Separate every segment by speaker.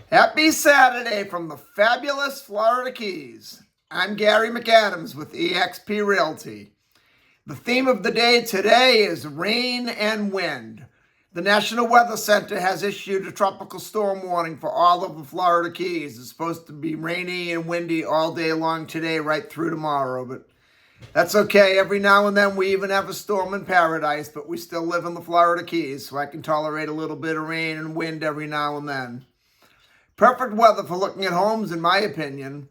Speaker 1: Happy Saturday from the fabulous Florida Keys. I'm Gary McAdams with eXp Realty. The theme of the day today is rain and wind. The National Weather Center has issued a tropical storm warning for all of the Florida Keys. It's supposed to be rainy and windy all day long today, right through tomorrow, but that's okay. Every now and then we even have a storm in paradise, but we still live in the Florida Keys, so I can tolerate a little bit of rain and wind every now and then. Perfect weather for looking at homes, in my opinion.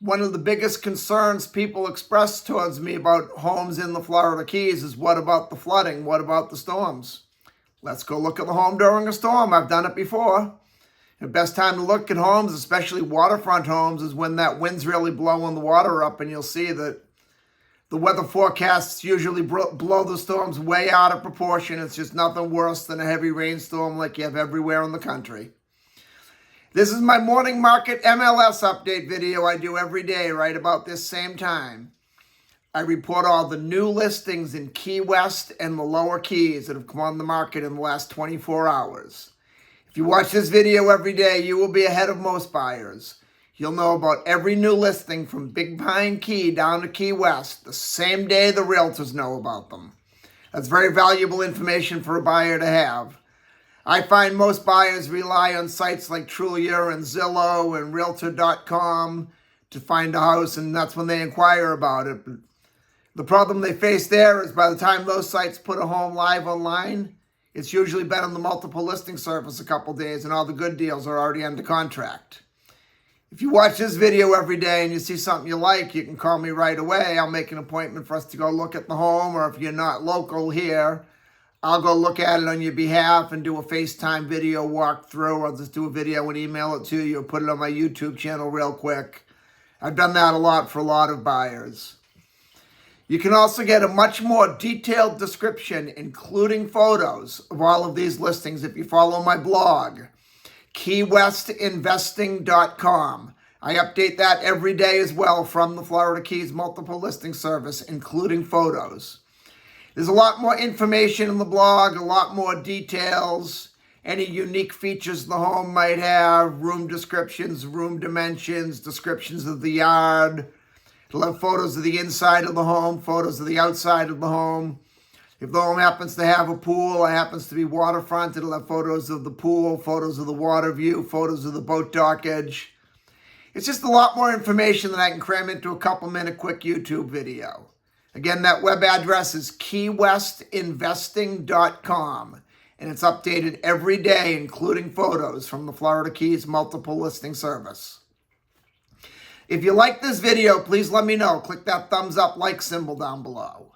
Speaker 1: One of the biggest concerns people express towards me about homes in the Florida Keys is, what about the flooding? What about the storms? Let's go look at the home during a storm. I've done it before. The best time to look at homes, especially waterfront homes, is when that wind's really blowing the water up, and you'll see that the weather forecasts usually blow the storms way out of proportion. It's just nothing worse than a heavy rainstorm like you have everywhere in the country. This is my morning market MLS update video I do every day right about this same time. I report all the new listings in Key West and the lower Keys that have come on the market in the last 24 hours. If you watch this video every day, you will be ahead of most buyers. You'll know about every new listing from Big Pine Key down to Key West the same day the realtors know about them. That's very valuable information for a buyer to have. I find most buyers rely on sites like Trulia and Zillow and Realtor.com to find a house, and that's when they inquire about it. But the problem they face there is by the time those sites put a home live online, it's usually been on the multiple listing service a couple days, and all the good deals are already under contract. If you watch this video every day and you see something you like, you can call me right away. I'll make an appointment for us to go look at the home, or if you're not local here, I'll go look at it on your behalf and do a FaceTime video walkthrough. I'll just do a video and email it to you, or put it on my YouTube channel real quick. I've done that a lot for a lot of buyers. You can also get a much more detailed description, including photos, of all of these listings if you follow my blog, keywestinvesting.com. I update that every day as well from the Florida Keys multiple listing service, including photos. There's a lot more information in the blog, a lot more details, any unique features the home might have, room descriptions, room dimensions, descriptions of the yard. It'll have photos of the inside of the home, photos of the outside of the home. If the home happens to have a pool or happens to be waterfront, it'll have photos of the pool, photos of the water view, photos of the boat dockage. It's just a lot more information than I can cram into a couple-minute quick YouTube video. Again, that web address is keywestinvesting.com, and it's updated every day, including photos from the Florida Keys multiple listing service. If you like this video, please let me know. Click that thumbs up like symbol down below.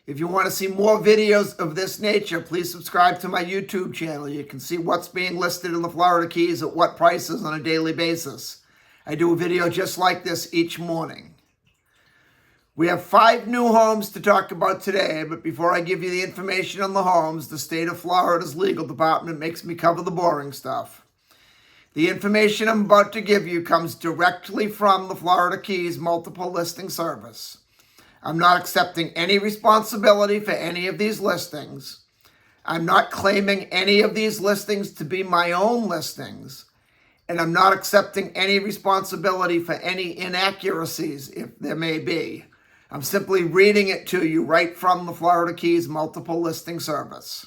Speaker 1: If you want to see more videos of this nature, please subscribe to my YouTube channel. You can see what's being listed in the Florida Keys at what prices on a daily basis. I do a video just like this each morning. We have 5 new homes to talk about today, but before I give you the information on the homes, the state of Florida's legal department makes me cover the boring stuff. The information I'm about to give you comes directly from the Florida Keys multiple listing service. I'm not accepting any responsibility for any of these listings. I'm not claiming any of these listings to be my own listings. And I'm not accepting any responsibility for any inaccuracies, if there may be. I'm simply reading it to you right from the Florida Keys multiple listing service.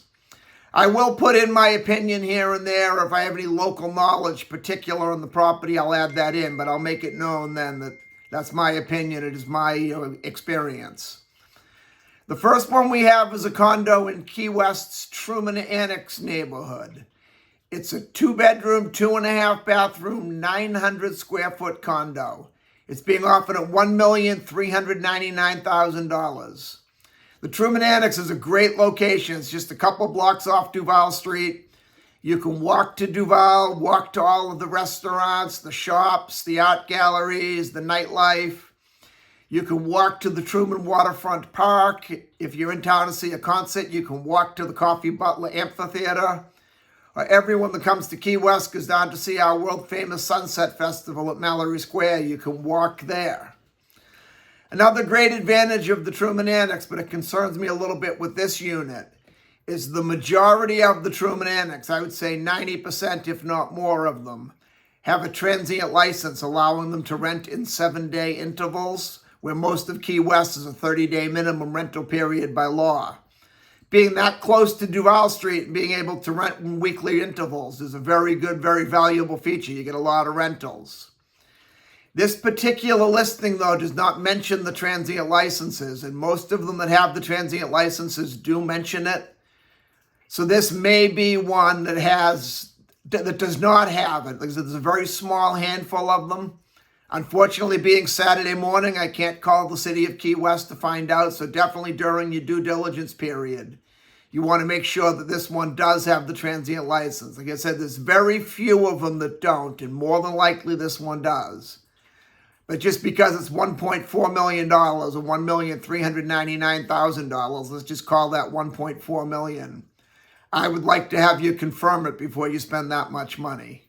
Speaker 1: I will put in my opinion here and there. If I have any local knowledge particular on the property, I'll add that in, but I'll make it known then that that's my opinion. It is my experience. The first one we have is a condo in Key West's Truman Annex neighborhood. It's a 2-bedroom, 2.5-bathroom, 900 square foot condo. It's being offered at $1,399,000. The Truman Annex is a great location. It's just a couple blocks off Duval Street. You can walk to Duval, walk to all of the restaurants, the shops, the art galleries, the nightlife. You can walk to the Truman Waterfront Park. If you're in town to see a concert, you can walk to the Coffee Butler Amphitheater. Everyone that comes to Key West goes down to see our world-famous Sunset Festival at Mallory Square. You can walk there. Another great advantage of the Truman Annex, but it concerns me a little bit with this unit, is the majority of the Truman Annex, I would say 90%, if not more of them, have a transient license allowing them to rent in 7-day intervals, where most of Key West is a 30-day minimum rental period by law. Being that close to Duval Street and being able to rent in weekly intervals is a very good, very valuable feature. You get a lot of rentals. This particular listing, though, does not mention the transient licenses, and most of them that have the transient licenses do mention it. So this may be one that does not have it, because there's a very small handful of them. Unfortunately, being Saturday morning, I can't call the city of Key West to find out, so definitely during your due diligence period, you want to make sure that this one does have the transient license. Like I said, there's very few of them that don't, and more than likely this one does. But just because it's $1.4 million or $1,399,000, let's just call that $1.4 million. I would like to have you confirm it before you spend that much money.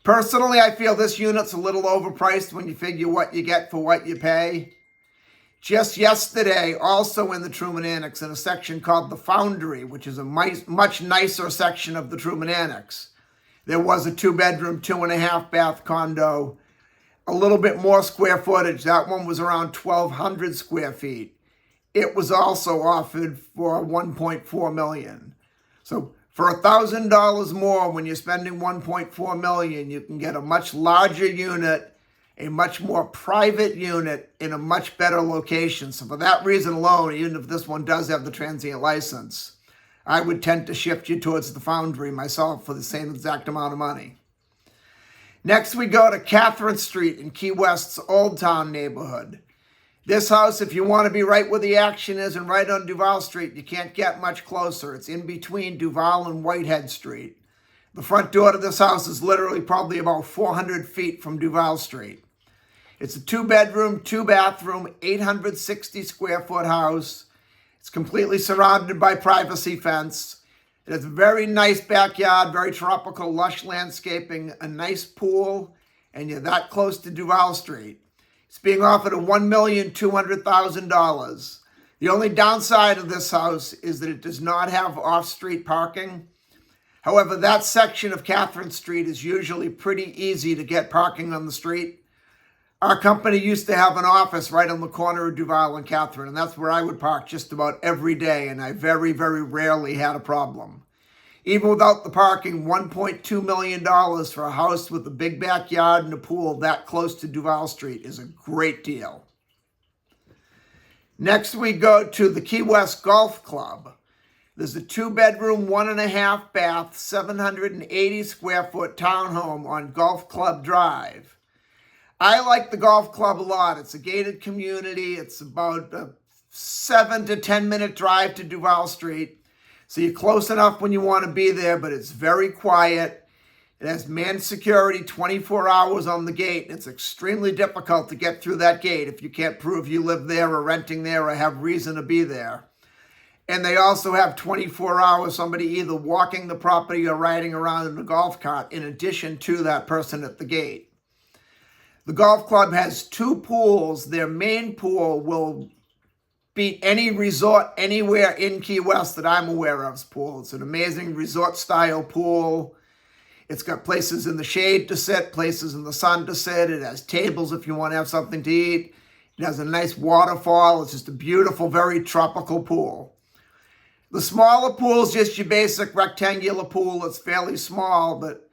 Speaker 1: Personally, I feel this unit's a little overpriced when you figure what you get for what you pay. Just yesterday, also in the Truman Annex, in a section called the Foundry, which is a much nicer section of the Truman Annex, there was a 2-bedroom, 2.5-bath condo, a little bit more square footage. That one was around 1,200 square feet. It was also offered for $1.4 million. So for $1,000 more, when you're spending $1.4 million, you can get a much larger unit, a much more private unit in a much better location. So for that reason alone, even if this one does have the transient license, I would tend to shift you towards the Foundry myself for the same exact amount of money. Next, we go to Catherine Street in Key West's Old Town neighborhood. This house, if you want to be right where the action is and right on Duval Street, you can't get much closer. It's in between Duval and Whitehead Street. The front door to this house is literally probably about 400 feet from Duval Street. It's a 2-bedroom, 2-bathroom, 860 square foot house. It's completely surrounded by privacy fence. It has a very nice backyard, very tropical, lush landscaping, a nice pool, and you're that close to Duval Street. It's being offered at $1,200,000. The only downside of this house is that it does not have off-street parking. However, that section of Catherine Street is usually pretty easy to get parking on the street. Our company used to have an office right on the corner of Duval and Catherine, and that's where I would park just about every day, and I very, very rarely had a problem. Even without the parking, $1.2 million for a house with a big backyard and a pool that close to Duval Street is a great deal. Next, we go to the Key West Golf Club. There's a 2-bedroom, 1.5-bath, 780 square foot townhome on Golf Club Drive. I like the golf club a lot. It's a gated community. It's about a 7 to 10 minute drive to Duval Street. So you're close enough when you want to be there, but it's very quiet. It has manned security 24 hours on the gate. It's extremely difficult to get through that gate if you can't prove you live there or renting there or have reason to be there. And they also have 24 hours somebody either walking the property or riding around in a golf cart in addition to that person at the gate. The golf club has 2 pools. Their main pool will beat any resort anywhere in Key West that I'm aware of's pool. It's an amazing resort-style pool. It's got places in the shade to sit, places in the sun to sit. It has tables if you want to have something to eat. It has a nice waterfall. It's just a beautiful, very tropical pool. The smaller pool is just your basic rectangular pool. It's fairly small, but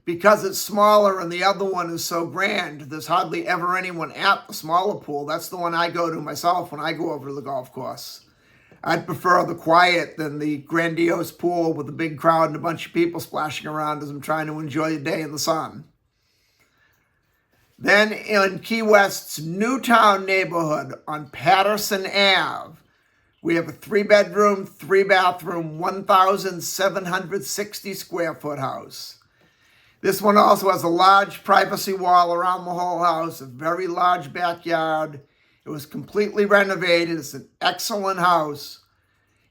Speaker 1: because it's smaller and the other one is so grand, there's hardly ever anyone at the smaller pool. That's the one I go to myself when I go over to the golf course. I'd prefer the quiet than the grandiose pool with a big crowd and a bunch of people splashing around as I'm trying to enjoy the day in the sun. Then in Key West's Newtown neighborhood on Patterson Ave, we have a 3-bedroom, 3-bathroom, 1,760 square foot house. This one also has a large privacy wall around the whole house, a very large backyard. It was completely renovated. It's an excellent house.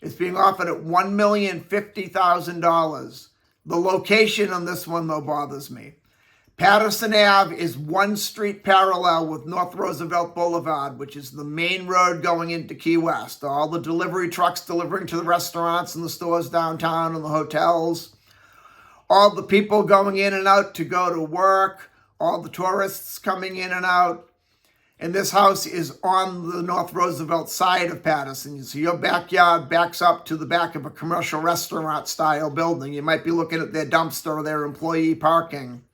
Speaker 1: It's being offered at $1,050,000. The location on this one, though, bothers me. Patterson Ave is one street parallel with North Roosevelt Boulevard, which is the main road going into Key West. All the delivery trucks delivering to the restaurants and the stores downtown and the hotels. all the people going in and out to go to work, all the tourists coming in and out. And this house is on the North Roosevelt side of Paterson. So your backyard backs up to the back of a commercial restaurant style building. You might be looking at their dumpster or their employee parking.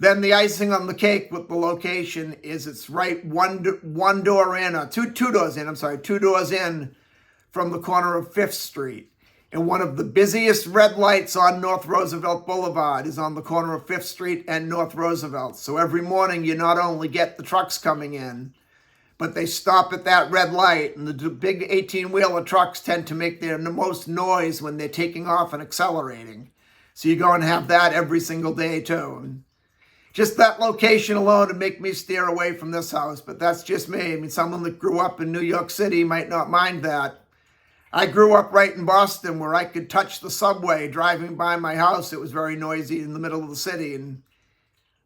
Speaker 1: Then the icing on the cake with the location is it's right two doors in from the corner of 5th Street. And one of the busiest red lights on North Roosevelt Boulevard is on the corner of 5th Street and North Roosevelt. So every morning you not only get the trucks coming in, but they stop at that red light. And the big 18-wheeler trucks tend to make their most noise when they're taking off and accelerating. So you're going to have that every single day too. And just that location alone would make me steer away from this house, but that's just me. I mean, someone that grew up in New York City might not mind that. I grew up right in Boston where I could touch the subway driving by my house. It was very noisy in the middle of the city, and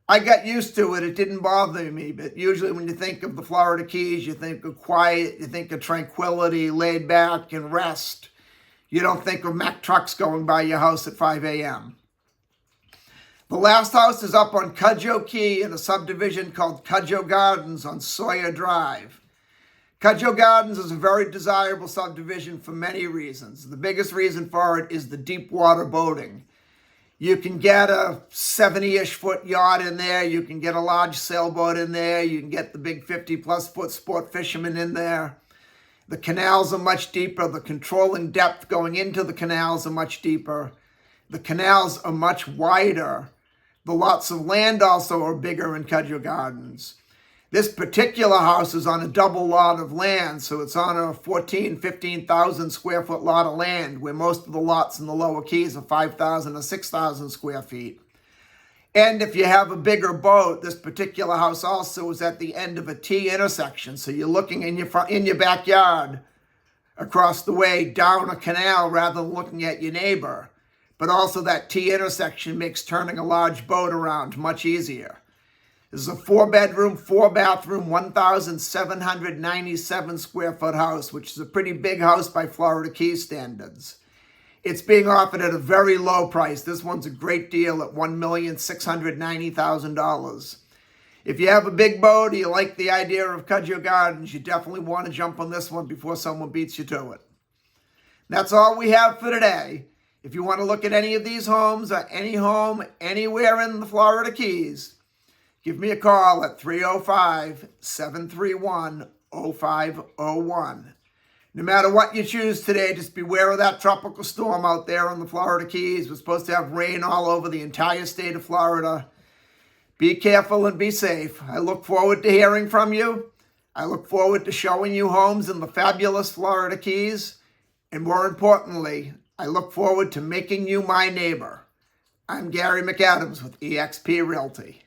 Speaker 1: I got used to it. It didn't bother me, but usually when you think of the Florida Keys, you think of quiet, you think of tranquility, laid back, and rest. You don't think of Mack trucks going by your house at 5 a.m. The last house is up on Cudjoe Key in a subdivision called Cudjoe Gardens on Sawyer Drive. Cudjoe Gardens is a very desirable subdivision for many reasons. The biggest reason for it is the deep water boating. You can get a 70-ish foot yacht in there. You can get a large sailboat in there. You can get the big 50-plus foot sport fishermen in there. The canals are much deeper. The controlling depth going into the canals are much deeper. The canals are much wider. The lots of land also are bigger in Cudjoe Gardens. This particular house is on a double lot of land, so it's on a 15,000 square foot lot of land, where most of the lots in the lower keys are 5,000 or 6,000 square feet. And if you have a bigger boat, this particular house also is at the end of a T intersection, so you're looking in your backyard across the way down a canal rather than looking at your neighbor. But also that T intersection makes turning a large boat around much easier. This is a 4-bedroom, 4-bathroom, 1,797 square foot house, which is a pretty big house by Florida Keys standards. It's being offered at a very low price. This one's a great deal at $1,690,000. If you have a big boat or you like the idea of Cudjoe Gardens, you definitely want to jump on this one before someone beats you to it. That's all we have for today. If you want to look at any of these homes or any home anywhere in the Florida Keys, give me a call at 305-731-0501. No matter what you choose today, just beware of that tropical storm out there in the Florida Keys. We're supposed to have rain all over the entire state of Florida. Be careful and be safe. I look forward to hearing from you. I look forward to showing you homes in the fabulous Florida Keys. And more importantly, I look forward to making you my neighbor. I'm Gary McAdams with eXp Realty.